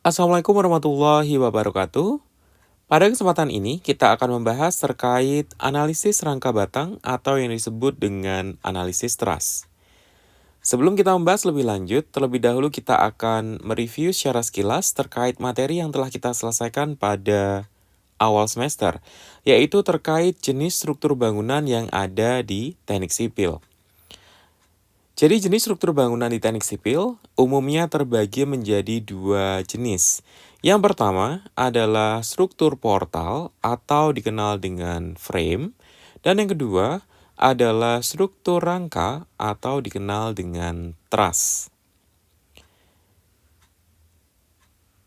Assalamualaikum warahmatullahi wabarakatuh. Pada kesempatan ini, kita akan membahas terkait analisis rangka batang atau yang disebut dengan analisis teras. Sebelum kita membahas lebih lanjut, terlebih dahulu kita akan mereview secara sekilas terkait materi yang telah kita selesaikan pada awal semester, yaitu terkait jenis struktur bangunan yang ada di teknik sipil. Jadi jenis struktur bangunan di teknik sipil umumnya terbagi menjadi dua jenis. Yang pertama adalah struktur portal atau dikenal dengan frame, dan yang kedua adalah struktur rangka atau dikenal dengan truss.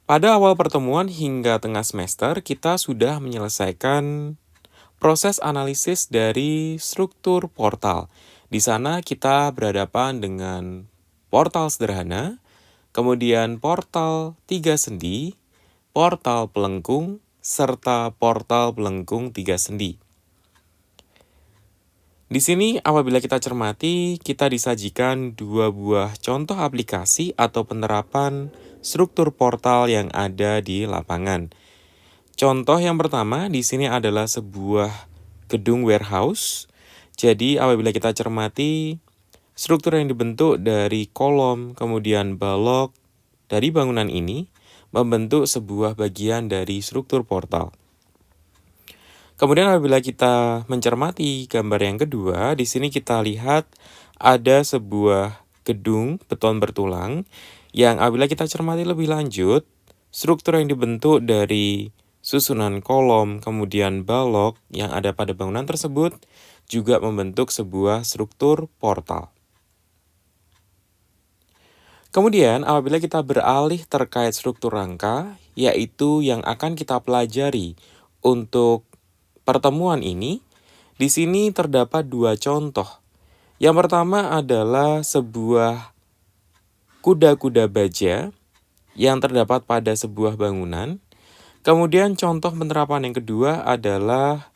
Pada awal pertemuan hingga tengah semester, kita sudah menyelesaikan proses analisis dari struktur portal. Di sana kita berhadapan dengan portal sederhana, kemudian portal 3 sendi, portal pelengkung, serta portal pelengkung 3 sendi. Di sini apabila kita cermati, kita disajikan dua buah contoh aplikasi atau penerapan struktur portal yang ada di lapangan. Contoh yang pertama di sini adalah sebuah gedung warehouse. Jadi apabila kita cermati, struktur yang dibentuk dari kolom, kemudian balok dari bangunan ini membentuk sebuah bagian dari struktur portal. Kemudian apabila kita mencermati gambar yang kedua, di sini kita lihat ada sebuah gedung beton bertulang yang apabila kita cermati lebih lanjut, struktur yang dibentuk dari susunan kolom, kemudian balok yang ada pada bangunan tersebut juga membentuk sebuah struktur portal. Kemudian apabila kita beralih terkait struktur rangka, yaitu yang akan kita pelajari untuk pertemuan ini, di sini terdapat dua contoh. Yang pertama adalah sebuah kuda-kuda baja yang terdapat pada sebuah bangunan. Kemudian contoh penerapan yang kedua adalah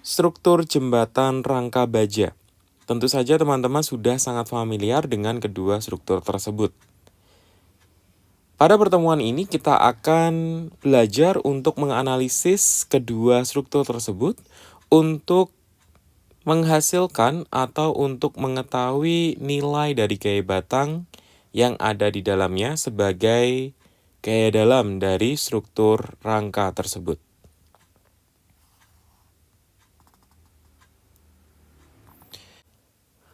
struktur jembatan rangka baja. Tentu saja teman-teman sudah sangat familiar dengan kedua struktur tersebut. Pada pertemuan ini kita akan belajar untuk menganalisis kedua struktur tersebut untuk menghasilkan atau untuk mengetahui nilai dari gaya batang yang ada di dalamnya sebagai gaya dalam dari struktur rangka tersebut.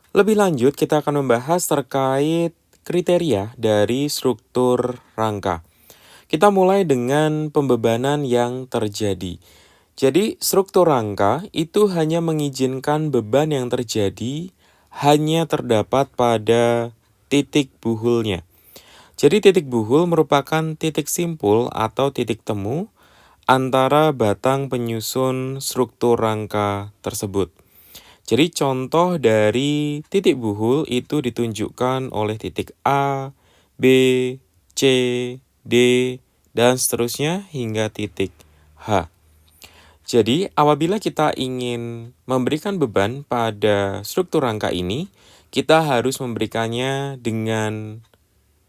Lebih lanjut, kita akan membahas terkait kriteria dari struktur rangka. Kita mulai dengan pembebanan yang terjadi. Jadi, struktur rangka itu hanya mengizinkan beban yang terjadi hanya terdapat pada titik buhulnya. Jadi, titik buhul merupakan titik simpul atau titik temu antara batang penyusun struktur rangka tersebut. Jadi contoh dari titik buhul itu ditunjukkan oleh titik A, B, C, D, dan seterusnya hingga titik H. Jadi apabila kita ingin memberikan beban pada struktur rangka ini, kita harus memberikannya dengan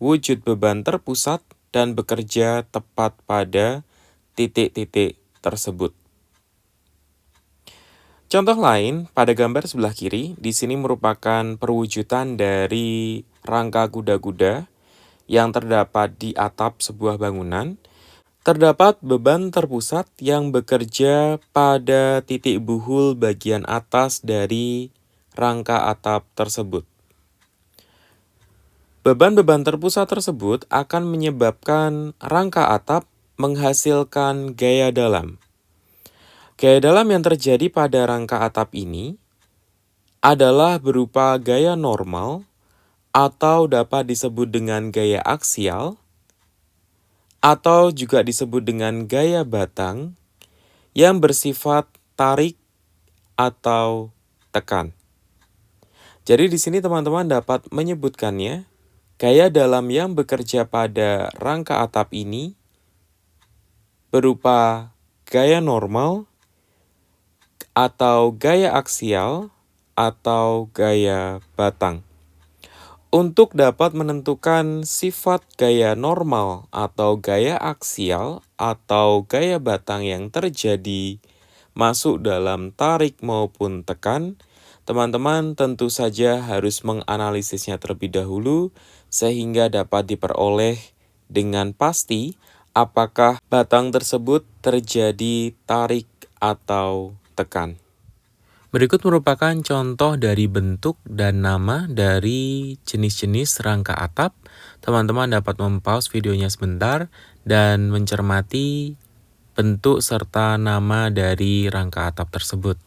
wujud beban terpusat dan bekerja tepat pada titik-titik tersebut. Contoh lain, pada gambar sebelah kiri, di sini merupakan perwujudan dari rangka kuda-kuda yang terdapat di atap sebuah bangunan. Terdapat beban terpusat yang bekerja pada titik buhul bagian atas dari rangka atap tersebut. Beban-beban terpusat tersebut akan menyebabkan rangka atap menghasilkan gaya dalam. Gaya dalam yang terjadi pada rangka atap ini adalah berupa gaya normal atau dapat disebut dengan gaya aksial atau juga disebut dengan gaya batang yang bersifat tarik atau tekan. Jadi di sini teman-teman dapat menyebutkannya, gaya dalam yang bekerja pada rangka atap ini berupa gaya normal atau gaya aksial atau gaya batang. Untuk dapat menentukan sifat gaya normal atau gaya aksial atau gaya batang yang terjadi masuk dalam tarik maupun tekan, teman-teman tentu saja harus menganalisisnya terlebih dahulu sehingga dapat diperoleh dengan pasti apakah batang tersebut terjadi tarik atau tekan. Berikut merupakan contoh dari bentuk dan nama dari jenis-jenis rangka atap. Teman-teman dapat mempause videonya sebentar dan mencermati bentuk serta nama dari rangka atap tersebut.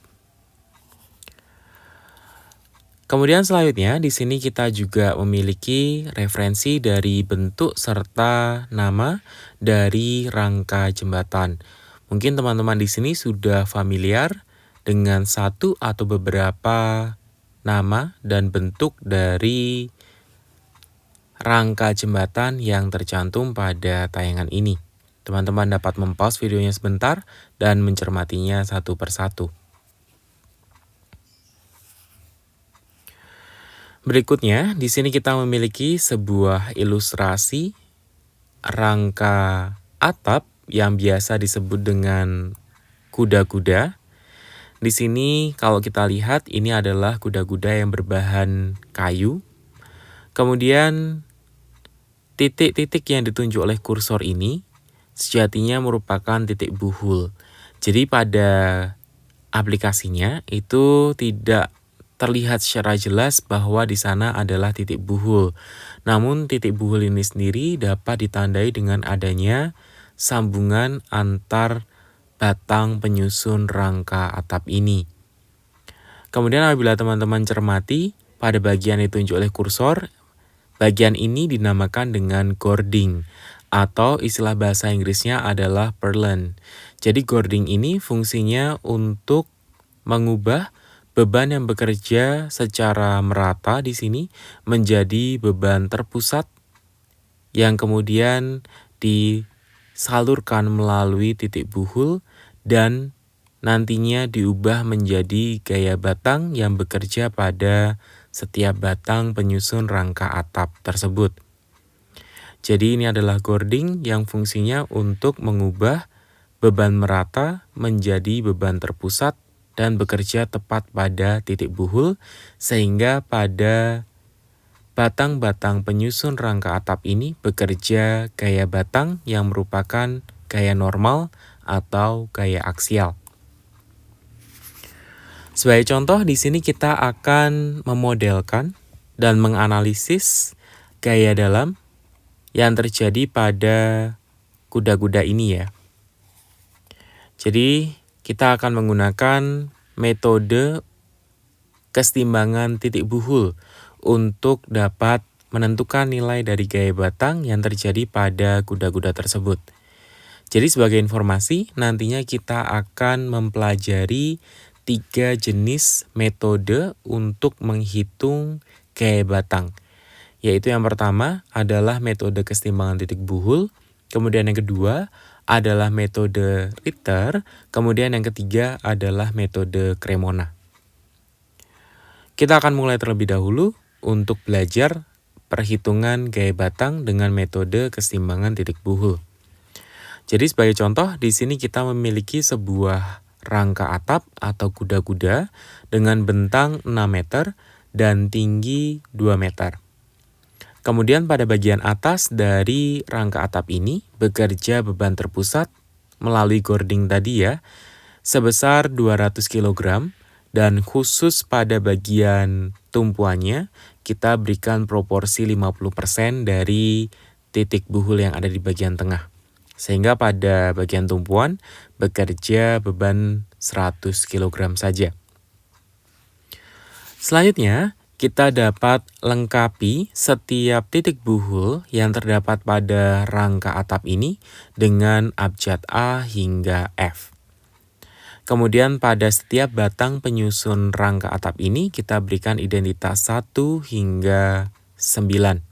Kemudian selanjutnya di sini kita juga memiliki referensi dari bentuk serta nama dari rangka jembatan. Mungkin teman-teman di sini sudah familiar dengan satu atau beberapa nama dan bentuk dari rangka jembatan yang tercantum pada tayangan ini. Teman-teman dapat mempause videonya sebentar dan mencermatinya satu persatu. Berikutnya, di sini kita memiliki sebuah ilustrasi rangka atap yang biasa disebut dengan kuda-kuda. Di sini kalau kita lihat ini adalah kuda-kuda yang berbahan kayu. Kemudian titik-titik yang ditunjuk oleh kursor ini sejatinya merupakan titik buhul. Jadi pada aplikasinya itu tidak terlihat secara jelas bahwa di sana adalah titik buhul. Namun titik buhul ini sendiri dapat ditandai dengan adanya sambungan antar batang penyusun rangka atap ini. Kemudian apabila teman-teman cermati pada bagian yang ditunjuk oleh kursor, bagian ini dinamakan dengan gording atau istilah bahasa Inggrisnya adalah purlin. Jadi gording ini fungsinya untuk mengubah beban yang bekerja secara merata di sini menjadi beban terpusat yang kemudian disalurkan melalui titik buhul dan nantinya diubah menjadi gaya batang yang bekerja pada setiap batang penyusun rangka atap tersebut. Jadi ini adalah gording yang fungsinya untuk mengubah beban merata menjadi beban terpusat dan bekerja tepat pada titik buhul sehingga pada batang-batang penyusun rangka atap ini bekerja gaya batang yang merupakan gaya normal atau gaya aksial. Sebagai contoh, di sini kita akan memodelkan dan menganalisis gaya dalam yang terjadi pada kuda-kuda ini ya. Jadi, kita akan menggunakan metode kesetimbangan titik buhul untuk dapat menentukan nilai dari gaya batang yang terjadi pada kuda-kuda tersebut. Jadi sebagai informasi, nantinya kita akan mempelajari 3 jenis metode untuk menghitung gaya batang. Yaitu yang pertama adalah metode kesetimbangan titik buhul, kemudian yang kedua adalah metode Ritter, kemudian yang ketiga adalah metode Cremona. Kita akan mulai terlebih dahulu untuk belajar perhitungan gaya batang dengan metode kesetimbangan titik buhul. Jadi sebagai contoh, di sini kita memiliki sebuah rangka atap atau kuda-kuda dengan bentang 6 meter dan tinggi 2 meter. Kemudian pada bagian atas dari rangka atap ini bekerja beban terpusat melalui gording tadi ya, sebesar 200 kg dan khusus pada bagian tumpuannya kita berikan proporsi 50% dari titik buhul yang ada di bagian tengah. Sehingga pada bagian tumpuan bekerja beban 100 kg saja. Selanjutnya, kita dapat lengkapi setiap titik buhul yang terdapat pada rangka atap ini dengan abjad A hingga F. Kemudian pada setiap batang penyusun rangka atap ini kita berikan identitas 1 hingga 9.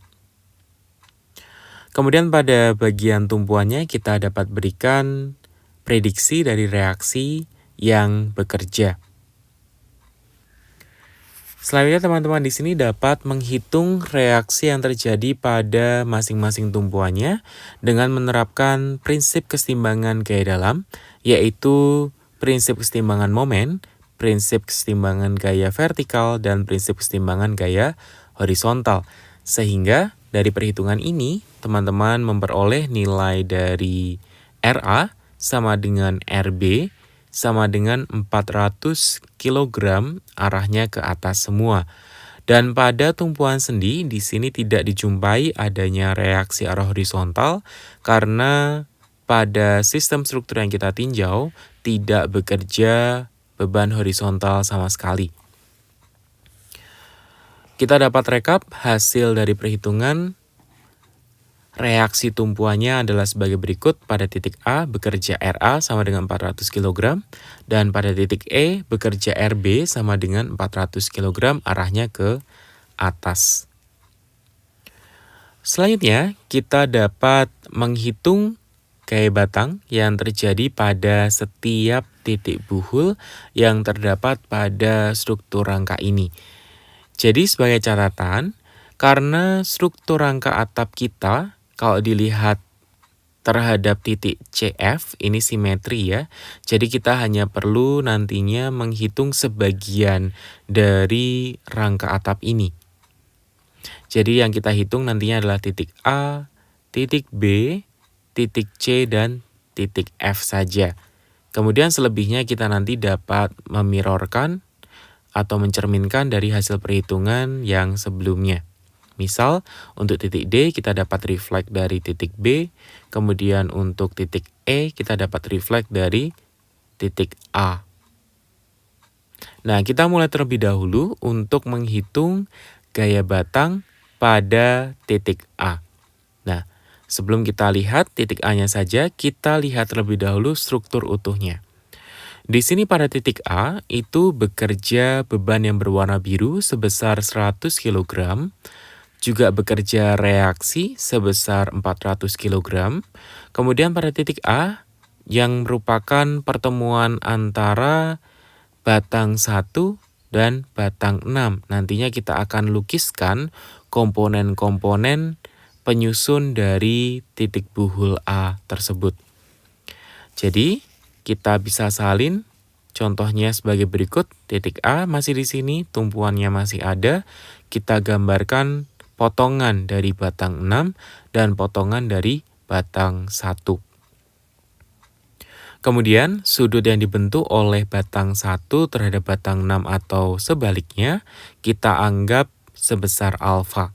Kemudian pada bagian tumpuannya kita dapat berikan prediksi dari reaksi yang bekerja. Selanjutnya teman-teman di sini dapat menghitung reaksi yang terjadi pada masing-masing tumpuannya dengan menerapkan prinsip kesetimbangan gaya dalam, yaitu prinsip kesetimbangan momen, prinsip kesetimbangan gaya vertikal, dan prinsip kesetimbangan gaya horizontal. Sehingga dari perhitungan ini, teman-teman memperoleh nilai dari RA sama dengan RB sama dengan 400 kg arahnya ke atas semua. Dan pada tumpuan sendi di sini tidak dijumpai adanya reaksi arah horizontal karena pada sistem struktur yang kita tinjau tidak bekerja beban horizontal sama sekali. Kita dapat rekap hasil dari perhitungan. Reaksi tumpuannya adalah sebagai berikut. Pada titik A bekerja RA sama dengan 400 kg dan pada titik E bekerja RB sama dengan 400 kg arahnya ke atas. Selanjutnya kita dapat menghitung gaya batang yang terjadi pada setiap titik buhul yang terdapat pada struktur rangka ini. Jadi sebagai catatan, karena struktur rangka atap kita kalau dilihat terhadap titik CF, ini simetri ya. Jadi kita hanya perlu nantinya menghitung sebagian dari rangka atap ini. Jadi yang kita hitung nantinya adalah titik A, titik B, titik C, dan titik F saja. Kemudian selebihnya kita nanti dapat memirrorkan atau mencerminkan dari hasil perhitungan yang sebelumnya. Misal, untuk titik D kita dapat reflect dari titik B, kemudian untuk titik E kita dapat reflect dari titik A. Nah, kita mulai terlebih dahulu untuk menghitung gaya batang pada titik A. Nah, sebelum kita lihat titik A-nya saja, kita lihat terlebih dahulu struktur utuhnya. Di sini pada titik A itu bekerja beban yang berwarna biru sebesar 100 kg, juga bekerja reaksi sebesar 400 kg. Kemudian pada titik A yang merupakan pertemuan antara batang 1 dan batang 6. Nantinya kita akan lukiskan komponen-komponen penyusun dari titik buhul A tersebut. Jadi, kita bisa salin contohnya sebagai berikut. Titik A masih di sini, tumpuannya masih ada. Kita gambarkan potongan dari batang 6 dan potongan dari batang 1. Kemudian, sudut yang dibentuk oleh batang 1 terhadap batang 6 atau sebaliknya, kita anggap sebesar alfa.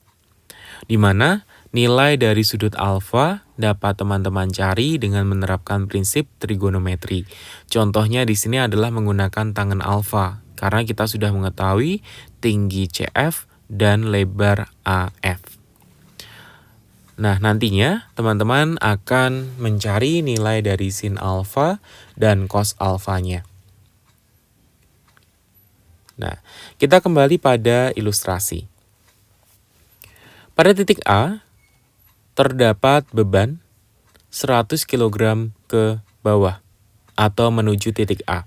Di mana nilai dari sudut alfa dapat teman-teman cari dengan menerapkan prinsip trigonometri. Contohnya di sini adalah menggunakan tangen alfa, karena kita sudah mengetahui tinggi CF dan lebar AF. Nah, nantinya teman-teman akan mencari nilai dari sin alfa dan cos alfanya. Nah, kita kembali pada ilustrasi. Pada titik A, terdapat beban 100 kg ke bawah atau menuju titik A.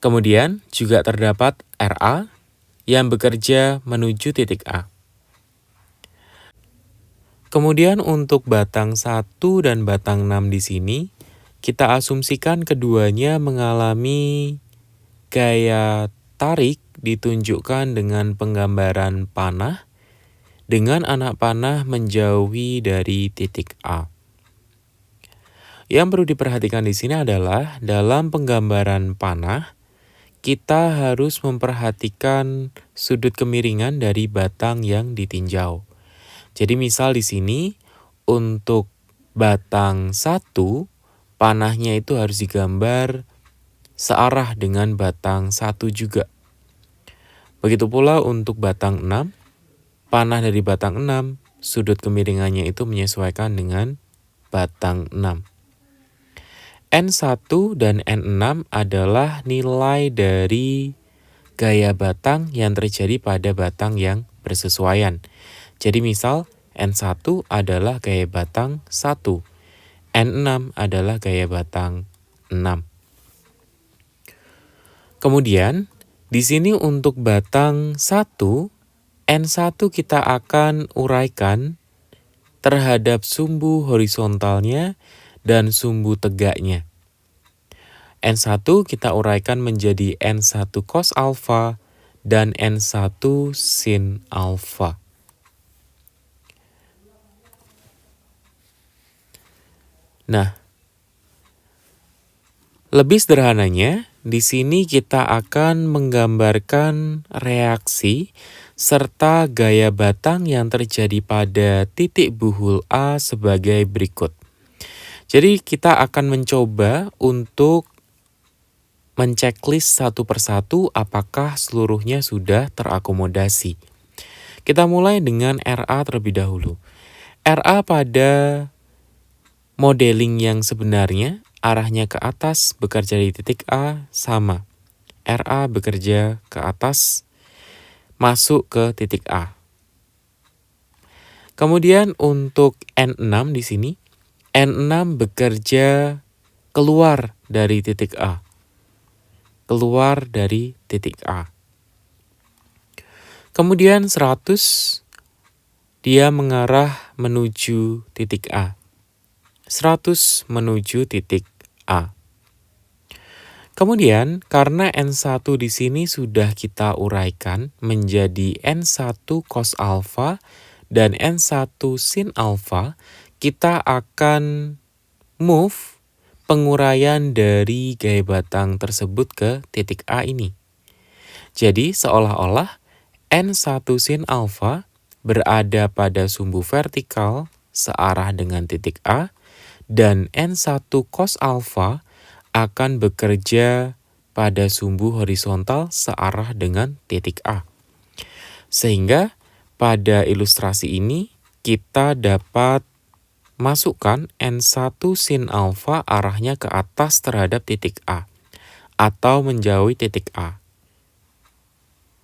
Kemudian juga terdapat RA yang bekerja menuju titik A. Kemudian untuk batang 1 dan batang 6 di sini, kita asumsikan keduanya mengalami gaya tarik ditunjukkan dengan penggambaran panah, dengan anak panah menjauhi dari titik A. Yang perlu diperhatikan di sini adalah dalam penggambaran panah, kita harus memperhatikan sudut kemiringan dari batang yang ditinjau. Jadi misal di sini untuk batang 1, panahnya itu harus digambar searah dengan batang 1 juga. Begitu pula untuk batang 6, panah dari batang 6, sudut kemiringannya itu menyesuaikan dengan batang 6. N1 dan N6 adalah nilai dari gaya batang yang terjadi pada batang yang bersesuaian. Jadi misal N1 adalah gaya batang 1, N6 adalah gaya batang 6. Kemudian Di sini untuk batang 1, N1 kita akan uraikan terhadap sumbu horizontalnya dan sumbu tegaknya. N1 kita uraikan menjadi N1 cos alfa dan N1 sin alfa. Nah, lebih sederhananya, di sini kita akan menggambarkan reaksi serta gaya batang yang terjadi pada titik buhul A sebagai berikut. Jadi kita akan mencoba untuk menceklis satu persatu apakah seluruhnya sudah terakomodasi. Kita mulai dengan RA terlebih dahulu. RA pada modeling yang sebenarnya arahnya ke atas bekerja di titik A sama. RA bekerja ke atas masuk ke titik A. Kemudian untuk N6 di sini, N6 bekerja keluar dari titik A. Keluar dari titik A. Kemudian 100 dia mengarah menuju titik A. 100 menuju titik A. Kemudian karena N1 di sini sudah kita uraikan menjadi N1 cos alfa dan N1 sin alfa, kita akan move penguraian dari gaya batang tersebut ke titik A ini. Jadi seolah-olah N1 sin alfa berada pada sumbu vertikal searah dengan titik A dan N1 cos alfa akan bekerja pada sumbu horizontal searah dengan titik A. Sehingga pada ilustrasi ini kita dapat masukkan N1 sin alfa arahnya ke atas terhadap titik A atau menjauhi titik A.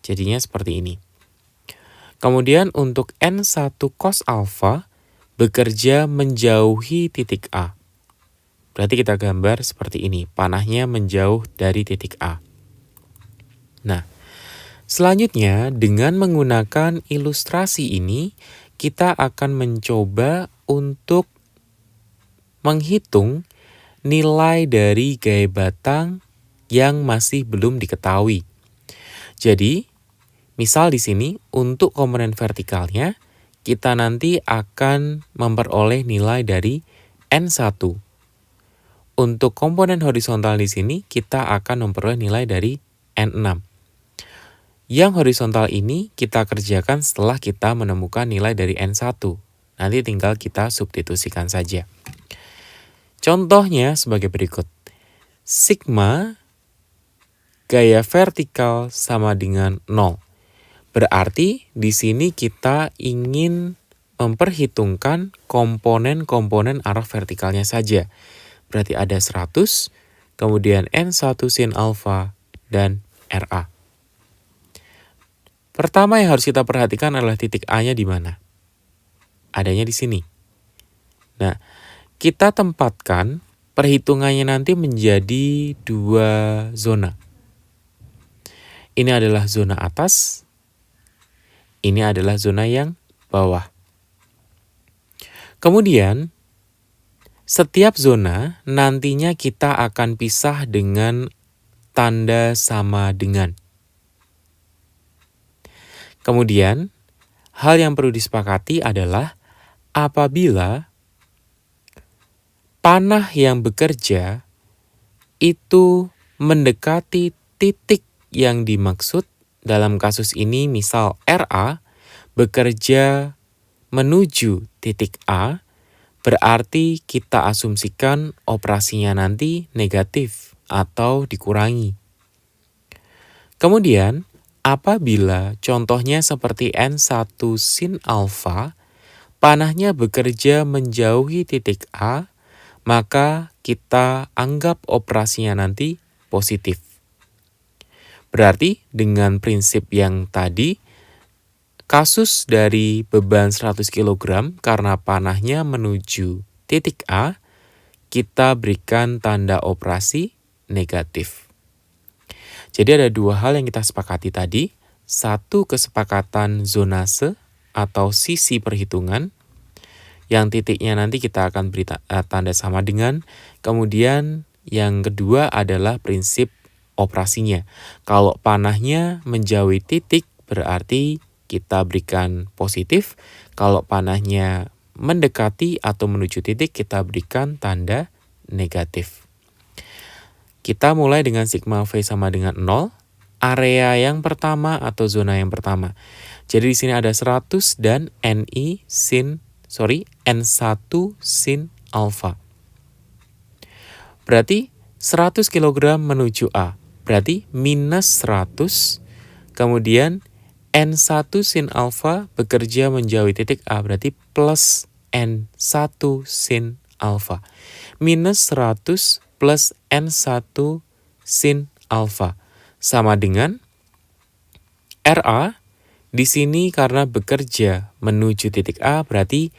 Jadinya seperti ini. Kemudian untuk N1 cos alfa bekerja menjauhi titik A. Berarti kita gambar seperti ini, panahnya menjauh dari titik A. Nah, selanjutnya dengan menggunakan ilustrasi ini, kita akan mencoba untuk menghitung nilai dari gaya batang yang masih belum diketahui. Jadi, misal di sini untuk komponen vertikalnya, kita nanti akan memperoleh nilai dari N1. Untuk komponen horizontal di sini, kita akan memperoleh nilai dari N6. Yang horizontal ini kita kerjakan setelah kita menemukan nilai dari N1. Nanti tinggal kita substitusikan saja. Contohnya sebagai berikut. Sigma gaya vertikal sama dengan 0. Berarti di sini kita ingin memperhitungkan komponen-komponen arah vertikalnya saja. Berarti ada 100, kemudian N1 sin alfa, dan RA. Pertama yang harus kita perhatikan adalah titik A-nya di mana. Adanya di sini. Nah, kita tempatkan perhitungannya nanti menjadi 2 zona. Ini adalah zona atas, ini adalah zona yang bawah. Kemudian, setiap zona nantinya kita akan pisah dengan tanda sama dengan. Kemudian, hal yang perlu disepakati adalah apabila panah yang bekerja itu mendekati titik yang dimaksud, dalam kasus ini misal RA bekerja menuju titik A, berarti kita asumsikan operasinya nanti negatif atau dikurangi. Kemudian, apabila contohnya seperti N1 sin alfa, panahnya bekerja menjauhi titik A, maka kita anggap operasinya nanti positif. Berarti dengan prinsip yang tadi, kasus dari beban 100 kg karena panahnya menuju titik A, kita berikan tanda operasi negatif. Jadi ada dua hal yang kita sepakati tadi. Satu, kesepakatan zonase atau sisi perhitungan, yang titiknya nanti kita akan beri tanda sama dengan. Kemudian yang kedua adalah prinsip operasinya. Kalau panahnya menjauhi titik berarti kita berikan positif. Kalau panahnya mendekati atau menuju titik kita berikan tanda negatif. Kita mulai dengan sigma V sama dengan 0. Area yang pertama atau zona yang pertama. Jadi di sini ada 100 dan N1 sin alfa. Berarti 100 kg menuju A. Berarti minus 100. Kemudian N1 sin alfa bekerja menjauhi titik A. Berarti plus N1 sin alfa. Minus 100 plus N1 sin alfa. Sama dengan RA. Di sini karena bekerja menuju titik A berarti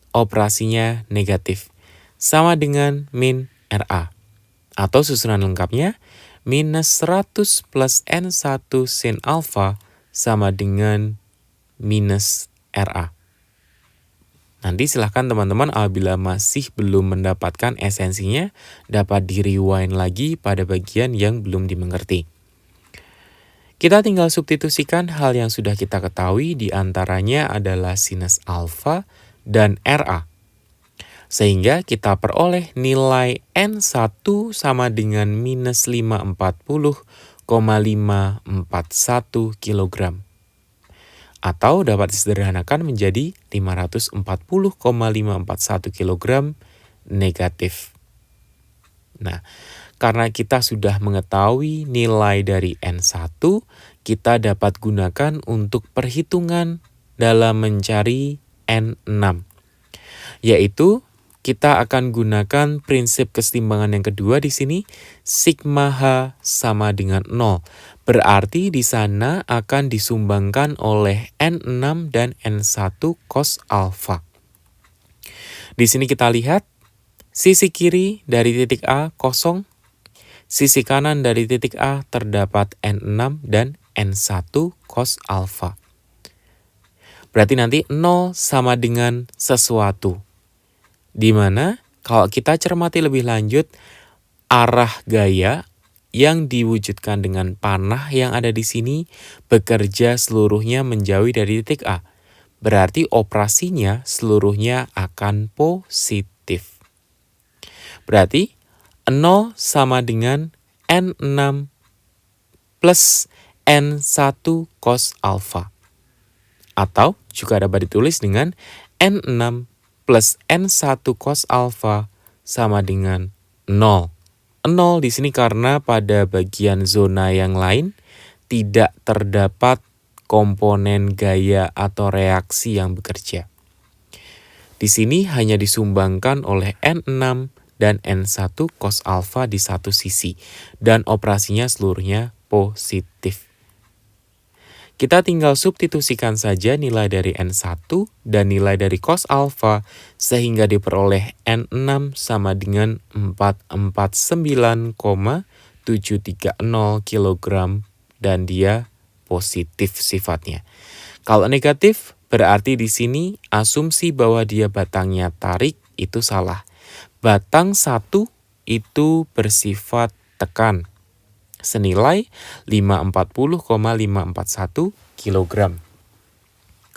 operasinya negatif. Sama dengan min RA. Atau susunan lengkapnya, minus 100 plus N1 sin alfa sama dengan minus RA. Nanti silahkan teman-teman apabila masih belum mendapatkan esensinya, dapat di-rewind lagi pada bagian yang belum dimengerti. Kita tinggal substitusikan hal yang sudah kita ketahui, diantaranya adalah sinus alfa dan RA. Sehingga kita peroleh nilai N1 sama dengan minus 540,541 kg. Atau dapat disederhanakan menjadi 540,541 kg negatif. Nah, karena kita sudah mengetahui nilai dari N1, kita dapat gunakan untuk perhitungan dalam mencari N6. Yaitu kita akan gunakan prinsip kesetimbangan yang kedua di sini, sigma H sama dengan 0. Berarti di sana akan disumbangkan oleh N6 dan N1 cos alfa. Di sini kita lihat sisi kiri dari titik A kosong. Sisi kanan dari titik A terdapat N6 dan N1 cos alfa. Berarti nanti 0 sama dengan sesuatu. Di mana kalau kita cermati lebih lanjut, arah gaya yang diwujudkan dengan panah yang ada di sini bekerja seluruhnya menjauhi dari titik A. Berarti operasinya seluruhnya akan positif. Berarti 0 sama dengan N6 plus N1 cos alfa. Atau juga dapat ditulis dengan N6 plus N1 cos alfa sama dengan 0. 0 di sini karena pada bagian zona yang lain tidak terdapat komponen gaya atau reaksi yang bekerja. Di sini hanya disumbangkan oleh N6 dan N1 cos alfa di satu sisi, dan operasinya seluruhnya positif. Kita tinggal substitusikan saja nilai dari N1 dan nilai dari cos alfa, sehingga diperoleh N6 sama dengan 449,730 kg, dan dia positif sifatnya. Kalau negatif, berarti di sini asumsi bahwa dia batangnya tarik itu salah. Batang 1 itu bersifat tekan, senilai 540,541 kg.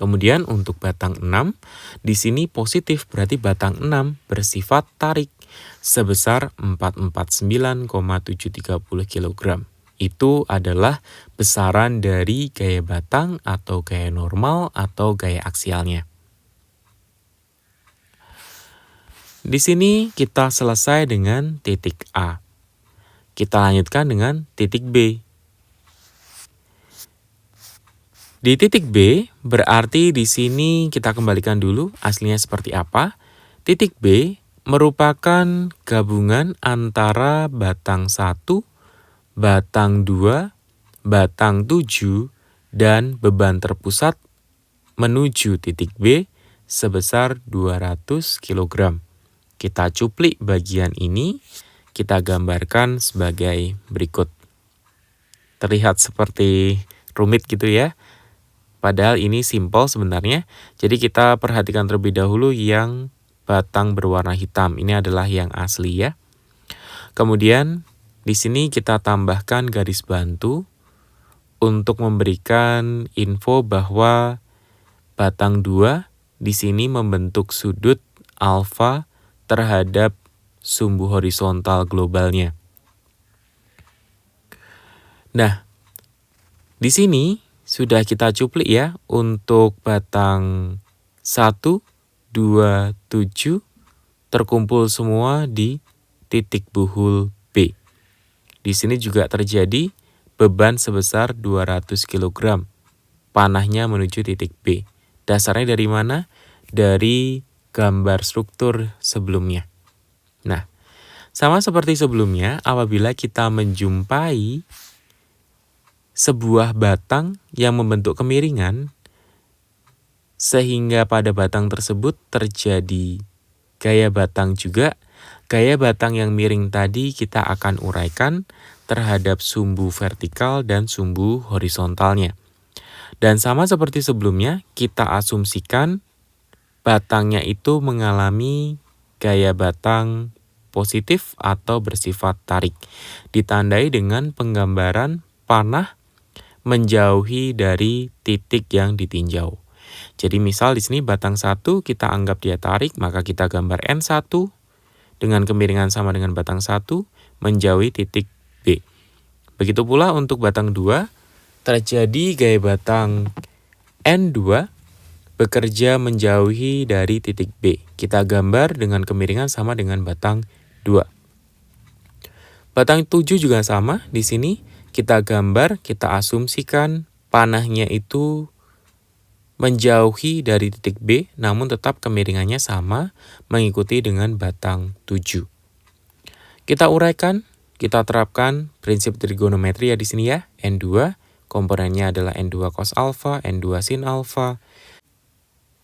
Kemudian untuk batang 6, di sini positif berarti batang 6 bersifat tarik sebesar 449,730 kg. Itu adalah besaran dari gaya batang atau gaya normal atau gaya aksialnya. Di sini kita selesai dengan titik A. Kita lanjutkan dengan titik B. Di titik B, berarti di sini kita kembalikan dulu aslinya seperti apa. Titik B merupakan gabungan antara batang 1, batang 2, batang 7, dan beban terpusat menuju titik B sebesar 200 kg. Kita cuplik bagian ini, kita gambarkan sebagai berikut. terlihat seperti rumit gitu ya. Padahal ini simple sebenarnya. Jadi kita perhatikan terlebih dahulu yang batang berwarna hitam. Ini adalah yang asli ya. Kemudian di sini kita tambahkan garis bantu untuk memberikan info bahwa batang 2 di sini membentuk sudut alfa terhadap sumbu horizontal globalnya. Nah, di sini sudah kita cuplik ya untuk batang 1, 2, 7 terkumpul semua di titik buhul B. Di sini juga terjadi beban sebesar 200 kg. Panahnya menuju titik B. Dasarnya dari mana? Dari gambar struktur sebelumnya. Nah, sama seperti sebelumnya, apabila kita menjumpai sebuah batang yang membentuk kemiringan, sehingga pada batang tersebut terjadi gaya batang juga. Gaya batang yang miring tadi kita akan uraikan terhadap sumbu vertikal dan sumbu horizontalnya. Dan sama seperti sebelumnya, kita asumsikan batangnya itu mengalami gaya batang positif atau bersifat tarik. Ditandai dengan penggambaran panah menjauhi dari titik yang ditinjau. Jadi misal di sini batang 1 kita anggap dia tarik, maka kita gambar N1 dengan kemiringan sama dengan batang 1 menjauhi titik B. Begitu pula untuk batang 2, terjadi gaya batang N2 bekerja menjauhi dari titik B. Kita gambar dengan kemiringan sama dengan batang 2. Batang 7 juga sama, di sini kita gambar, kita asumsikan panahnya itu menjauhi dari titik B, namun tetap kemiringannya sama, mengikuti dengan batang 7. Kita uraikan, kita terapkan prinsip trigonometri ya di sini ya. N2, komponennya adalah N2 cos alfa, N2 sin alfa.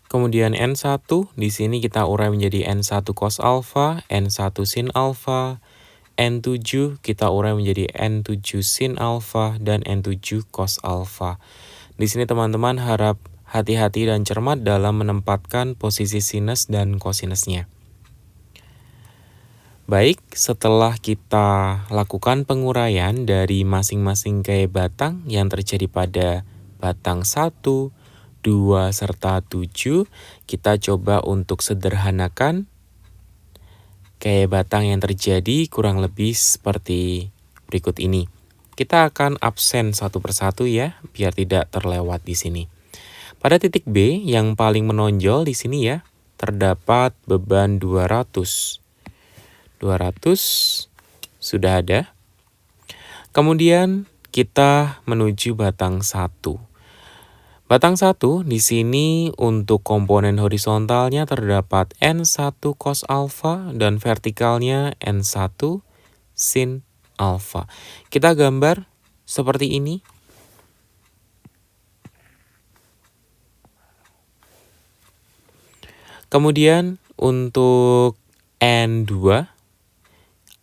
Kemudian N1, di sini kita urai menjadi N1 cos alfa, N1 sin alfa. N7 kita urai menjadi N7 sin alfa dan N7 cos alfa. Di sini teman-teman harap hati-hati dan cermat dalam menempatkan posisi sinus dan kosinusnya. Baik, setelah kita lakukan penguraian dari masing-masing gaya batang yang terjadi pada batang 1, 2, serta 7, kita coba untuk sederhanakan gaya batang yang terjadi kurang lebih seperti berikut ini. Kita akan absen satu persatu ya, biar tidak terlewat di sini. Pada titik B yang paling menonjol di sini ya, terdapat beban 200. 200 sudah ada. Kemudian kita menuju batang 1. Batang 1 di sini untuk komponen horizontalnya terdapat N1 cos alfa dan vertikalnya N1 sin alfa. Kita gambar seperti ini. Kemudian untuk N2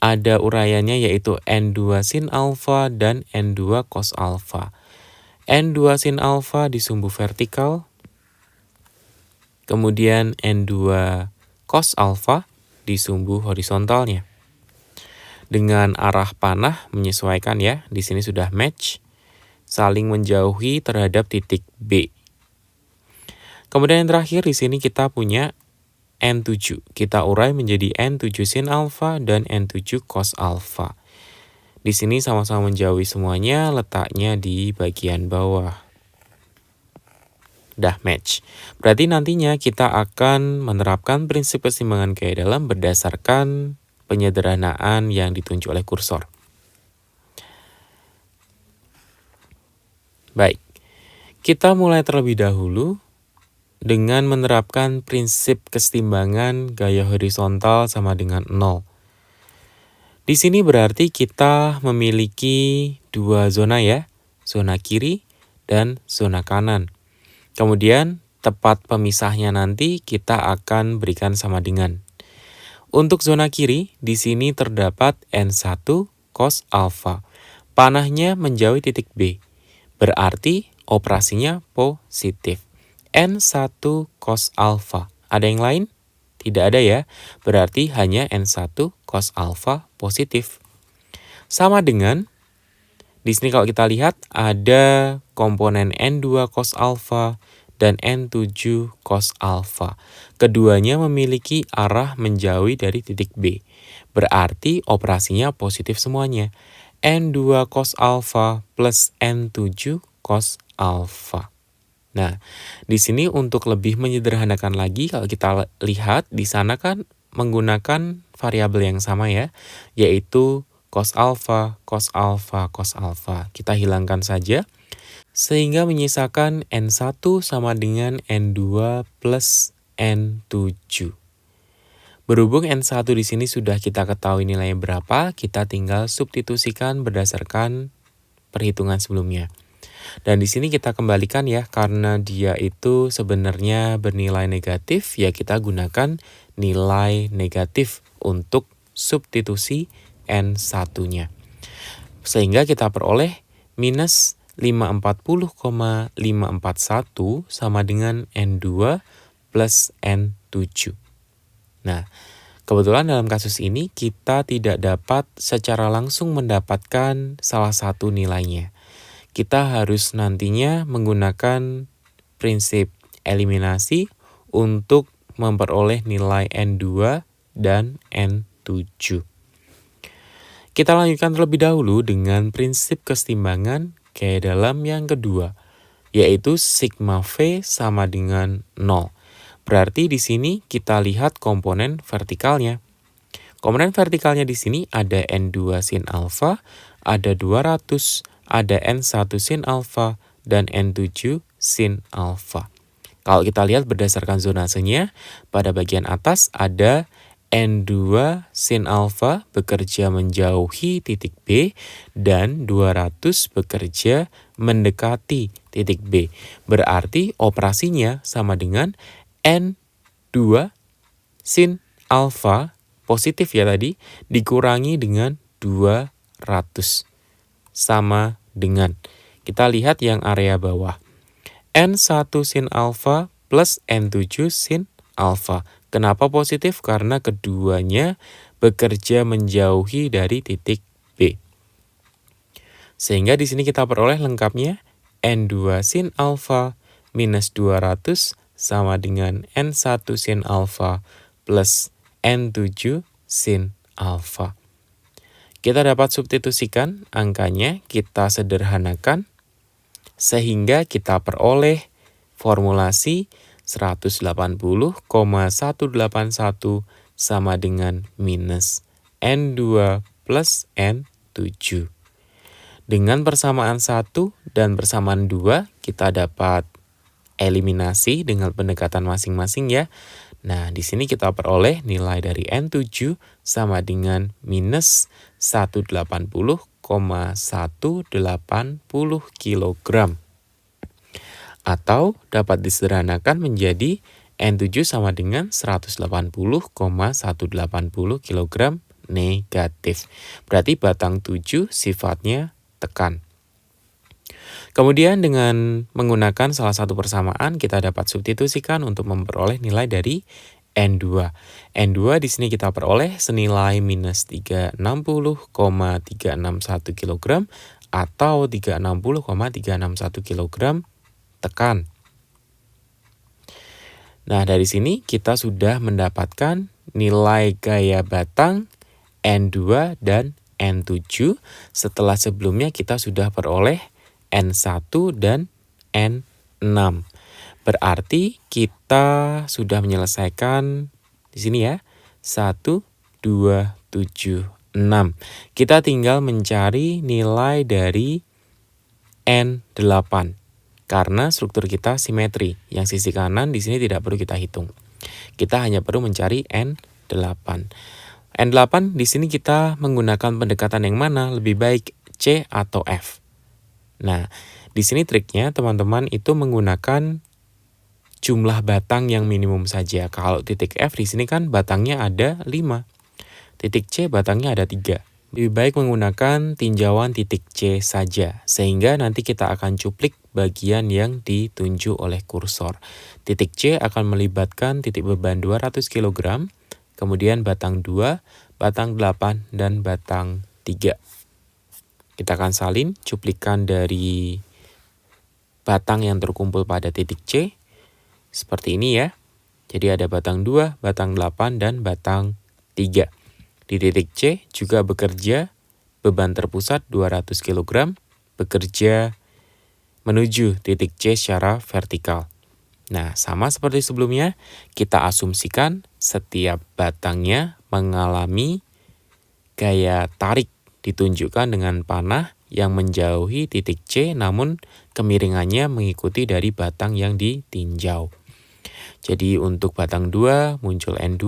ada uraiannya yaitu N2 sin alfa dan N2 cos alfa. N2 sin alfa di sumbu vertikal, kemudian N2 cos alfa di sumbu horizontalnya. Dengan arah panah menyesuaikan ya, di sini sudah match, saling menjauhi terhadap titik B. Kemudian yang terakhir di sini kita punya N7. Kita urai menjadi N7 sin alfa dan N7 cos alfa. Di sini sama-sama menjauhi semuanya, letaknya di bagian bawah. Dah match. Berarti nantinya kita akan menerapkan prinsip keseimbangan gaya dalam berdasarkan penyederhanaan yang ditunjuk oleh kursor. Baik, kita mulai terlebih dahulu dengan menerapkan prinsip keseimbangan gaya horizontal sama dengan 0. Di sini berarti kita memiliki dua zona ya, zona kiri dan zona kanan. Kemudian tepat pemisahnya nanti kita akan berikan sama dengan. Untuk zona kiri, di sini terdapat N1 cos alfa. Panahnya menjauhi titik B, berarti operasinya positif. N1 cos alfa. Ada yang lain? Tidak ada ya, berarti hanya N1 cos alfa positif. Sama dengan, di sini kalau kita lihat ada komponen N2 cos alfa dan N7 cos alfa. Keduanya memiliki arah menjauhi dari titik B. Berarti operasinya positif semuanya. N2 cos alfa plus N7 cos alfa. Nah, di sini untuk lebih menyederhanakan lagi, kalau kita lihat di sana kan menggunakan variabel yang sama ya, yaitu cos alfa, cos alfa, cos alfa. Kita hilangkan saja, sehingga menyisakan N1 sama dengan N2 plus N7. Berhubung N1 di sini sudah kita ketahui nilainya berapa, kita tinggal substitusikan berdasarkan perhitungan sebelumnya. Dan di sini kita kembalikan ya, karena dia itu sebenarnya bernilai negatif, ya kita gunakan nilai negatif untuk substitusi N1-nya. Sehingga kita peroleh minus 540,541 sama dengan N2 plus N7. Nah, kebetulan dalam kasus ini kita tidak dapat secara langsung mendapatkan salah satu nilainya. Kita harus nantinya menggunakan prinsip eliminasi untuk memperoleh nilai N2 dan N7. Kita lanjutkan terlebih dahulu dengan prinsip kesetimbangan kayak dalam yang kedua, yaitu sigma V sama dengan 0. Berarti di sini kita lihat komponen vertikalnya. Komponen vertikalnya di sini ada N2 sin alfa, ada 200, ada N1 sin alfa, dan N7 sin alfa. Kalau kita lihat berdasarkan zonasenya, pada bagian atas ada N2 sin alfa bekerja menjauhi titik B, dan 200 bekerja mendekati titik B. Berarti operasinya sama dengan N2 sin alfa positif ya tadi, dikurangi dengan 200. Sama dengan, kita lihat yang area bawah, N1 sin alfa plus N7 sin alfa. Kenapa positif? Karena keduanya bekerja menjauhi dari titik B. Sehingga di sini kita peroleh lengkapnya N2 sin alfa minus 200 sama dengan N1 sin alfa plus N7 sin alfa. Kita dapat substitusikan angkanya, kita sederhanakan, sehingga kita peroleh formulasi 180,181 sama dengan minus N2 plus N7. Dengan persamaan 1 dan persamaan 2, kita dapat eliminasi dengan pendekatan masing-masing ya. Nah, di sini kita peroleh nilai dari N7 sama dengan minus 180,180 kg. Atau dapat disederhanakan menjadi N7 sama dengan 180,180 kg negatif. Berarti batang 7 sifatnya tekan. Kemudian dengan menggunakan salah satu persamaan, kita dapat substitusikan untuk memperoleh nilai dari N2. N2 di sini kita peroleh senilai minus 360,361 kg atau 360,361 kg tekan. Nah, dari sini kita sudah mendapatkan nilai gaya batang N2 dan N7 setelah sebelumnya kita sudah peroleh N1 dan N6. Berarti kita sudah menyelesaikan di sini ya. 1, 2, 7, 6. Kita tinggal mencari nilai dari N8. Karena struktur kita simetri. Yang sisi kanan di sini tidak perlu kita hitung. Kita hanya perlu mencari N8. N8 di sini kita menggunakan pendekatan yang mana? Lebih baik C atau F. Nah, di sini triknya teman-teman itu menggunakan jumlah batang yang minimum saja. Kalau titik F di sini kan batangnya ada 5. Titik C batangnya ada 3. Lebih baik menggunakan tinjauan titik C saja, sehingga nanti kita akan cuplik bagian yang ditunjuk oleh kursor. Titik C akan melibatkan titik beban 200 kg, kemudian batang 2, batang 8, dan batang 3. Kita akan salin cuplikan dari batang yang terkumpul pada titik C, seperti ini ya. Jadi ada batang 2, batang 8, dan batang 3. Di titik C juga bekerja beban terpusat 200 kg, bekerja menuju titik C secara vertikal. Nah, sama seperti sebelumnya, kita asumsikan setiap batangnya mengalami gaya tarik ditunjukkan dengan panah yang menjauhi titik C, namun kemiringannya mengikuti dari batang yang ditinjau. Jadi untuk batang 2 muncul N2,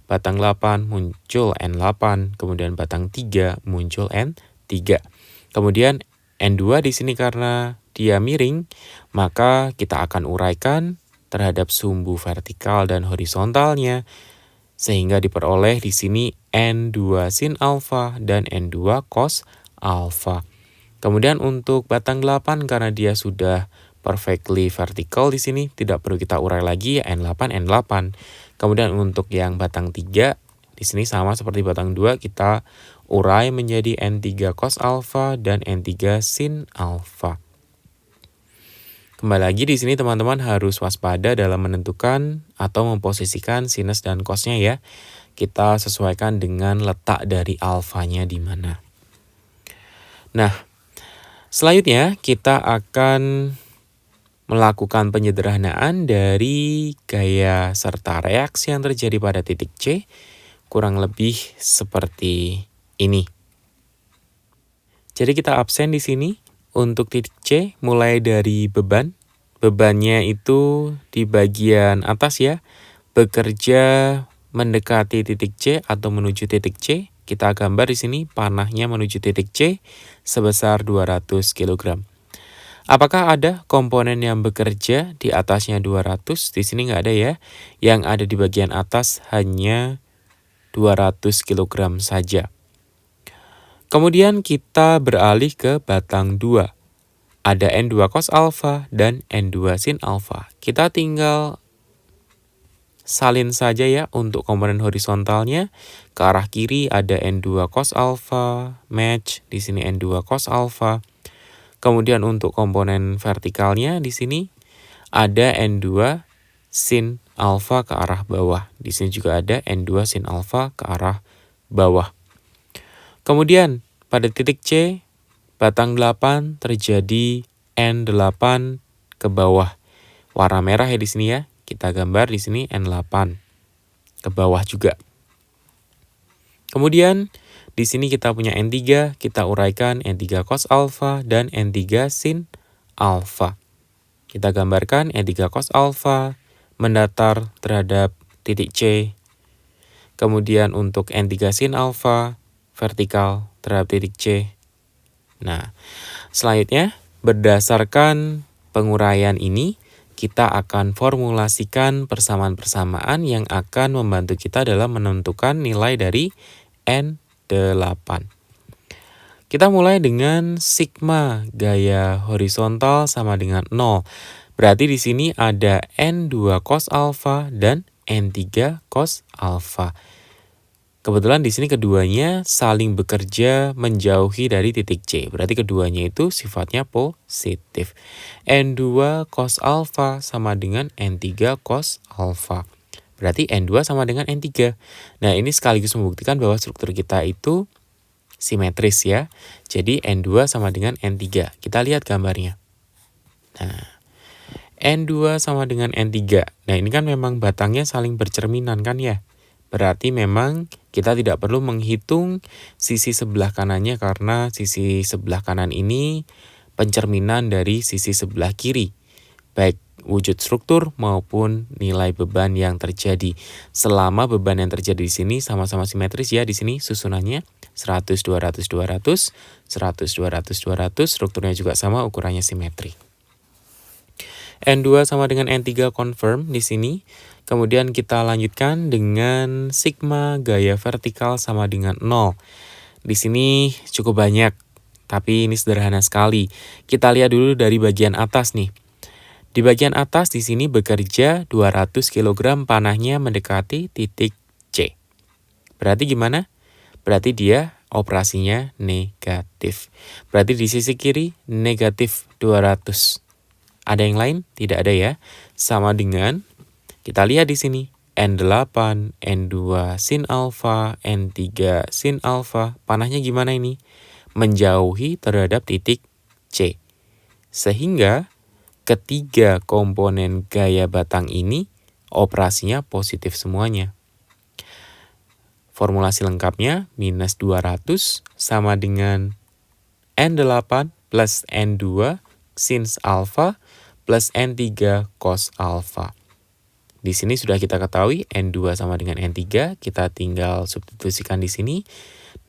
batang 8 muncul N8, kemudian batang 3 muncul N3. Kemudian N2 di sini karena dia miring, maka kita akan uraikan terhadap sumbu vertikal dan horizontalnya, sehingga diperoleh di sini N2 sin alfa dan N2 cos alfa. Kemudian untuk batang 8 karena dia sudah perfectly vertical di sini, tidak perlu kita urai lagi, N8, N8. Kemudian untuk yang batang 3, di sini sama seperti batang 2, kita urai menjadi N3 cos alfa dan N3 sin alfa. Kembali lagi di sini teman-teman harus waspada dalam menentukan atau memposisikan sinus dan cosnya ya. Kita sesuaikan dengan letak dari alfanya di mana. Nah, selanjutnya kita akan melakukan penyederhanaan dari gaya serta reaksi yang terjadi pada titik C, kurang lebih seperti ini. Jadi kita absen di sini untuk titik C mulai dari beban. Bebannya itu di bagian atas ya, bekerja mendekati titik C atau menuju titik C. Kita gambar di sini panahnya menuju titik C sebesar 200 kg. Apakah ada komponen yang bekerja di atasnya 200? Di sini nggak ada ya. Yang ada di bagian atas hanya 200 kg saja. Kemudian kita beralih ke batang 2. Ada N2 cos alfa dan N2 sin alfa. Kita tinggal salin saja ya untuk komponen horizontalnya. Ke arah kiri ada N2 cos alfa, match. Di sini N2 cos alfa. Kemudian untuk komponen vertikalnya di sini ada N2 sin alfa ke arah bawah. Di sini juga ada N2 sin alfa ke arah bawah. Kemudian pada titik C, batang 8 terjadi N8 ke bawah. Warna merah ya di sini ya. Kita gambar di sini N8 ke bawah juga. Kemudian di sini kita punya N3, kita uraikan N3 cos alfa dan N3 sin alfa. Kita gambarkan N3 cos alfa mendatar terhadap titik C. Kemudian untuk N3 sin alfa vertikal terhadap titik C. Nah, selanjutnya berdasarkan penguraian ini, kita akan formulasikan persamaan-persamaan yang akan membantu kita dalam menentukan nilai dari N8. Kita mulai dengan sigma gaya horizontal sama dengan 0. Berarti di sini ada N2 cos alfa dan N3 cos alfa. Kebetulan di sini keduanya saling bekerja menjauhi dari titik C. Berarti keduanya itu sifatnya positif. N2 cos alfa sama dengan N3 cos alfa. Berarti N2 sama dengan N3. Nah, ini sekaligus membuktikan bahwa struktur kita itu simetris ya. Jadi N2 sama dengan N3. Kita lihat gambarnya. Nah, N2 sama dengan N3. Nah, ini kan memang batangnya saling bercerminan kan ya. Berarti memang kita tidak perlu menghitung sisi sebelah kanannya karena sisi sebelah kanan ini pencerminan dari sisi sebelah kiri. Baik wujud struktur maupun nilai beban yang terjadi. Selama beban yang terjadi di sini sama-sama simetris ya, di sini susunannya 100 200 200, 100 200 200, strukturnya juga sama, ukurannya simetri. N2 sama dengan N3 confirm di sini. Kemudian kita lanjutkan dengan sigma gaya vertikal sama dengan 0. Di sini cukup banyak, tapi ini sederhana sekali. Kita lihat dulu dari bagian atas nih. Di bagian atas di sini bekerja 200 kg, panahnya mendekati titik C. Berarti gimana? Berarti dia operasinya negatif. Berarti di sisi kiri negatif 200. Ada yang lain? Tidak ada ya. Sama dengan, kita lihat di sini. N8, N2 sin alfa, N3 sin alfa. Panahnya gimana ini? Menjauhi terhadap titik C. Sehingga ketiga komponen gaya batang ini operasinya positif semuanya. Formulasi lengkapnya minus 200 sama dengan N8 plus N2 sin alfa plus N3 cos alfa. Di sini sudah kita ketahui N2 sama dengan N3, kita tinggal substitusikan di sini.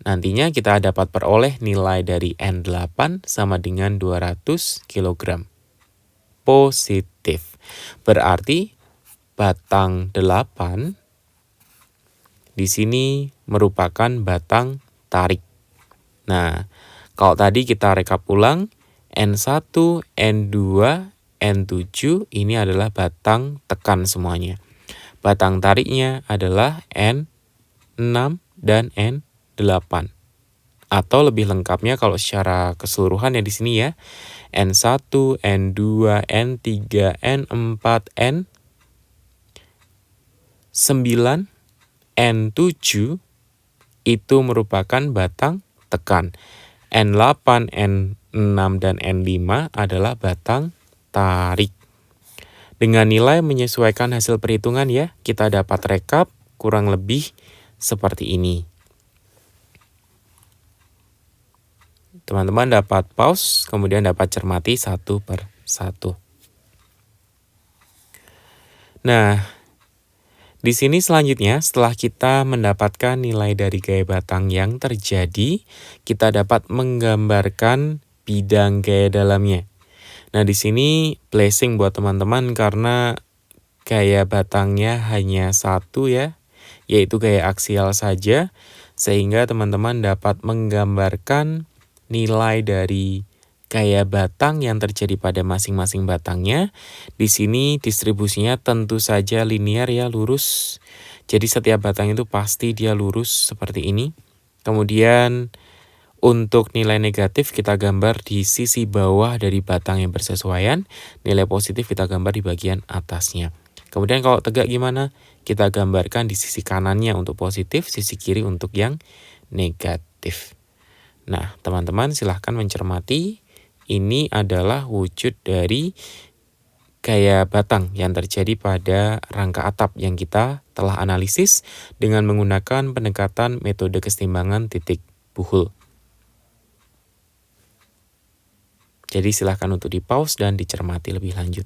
Nantinya kita dapat peroleh nilai dari N8 sama dengan 200 kg. Positif. Berarti batang 8 di sini merupakan batang tarik. Nah, kalau tadi kita rekap ulang, N1, N2, N7 ini adalah batang tekan semuanya. Batang tariknya adalah N6 dan N8. Atau lebih lengkapnya kalau secara keseluruhan ya di sini ya. N1, N2, N3, N4, N9, N7 itu merupakan batang tekan. N8, N6, dan N5 adalah batang tarik. Dengan nilai menyesuaikan hasil perhitungan ya, kita dapat rekap kurang lebih seperti ini. Teman-teman dapat pause, kemudian dapat cermati satu per satu. Nah, di sini selanjutnya setelah kita mendapatkan nilai dari gaya batang yang terjadi, kita dapat menggambarkan bidang gaya dalamnya. Nah, di sini blessing buat teman-teman karena gaya batangnya hanya satu ya, yaitu gaya aksial saja, sehingga teman-teman dapat menggambarkan nilai dari gaya batang yang terjadi pada masing-masing batangnya. Di sini distribusinya tentu saja linear ya, lurus. Jadi setiap batang itu pasti dia lurus seperti ini. Kemudian untuk nilai negatif kita gambar di sisi bawah dari batang yang bersesuaian, nilai positif kita gambar di bagian atasnya. Kemudian kalau tegak gimana? Kita gambarkan di sisi kanannya untuk positif, sisi kiri untuk yang negatif. Nah, teman-teman silahkan mencermati. Ini adalah wujud dari gaya batang yang terjadi pada rangka atap yang kita telah analisis dengan menggunakan pendekatan metode keseimbangan titik buhul. Jadi silahkan untuk di-pause dan dicermati lebih lanjut.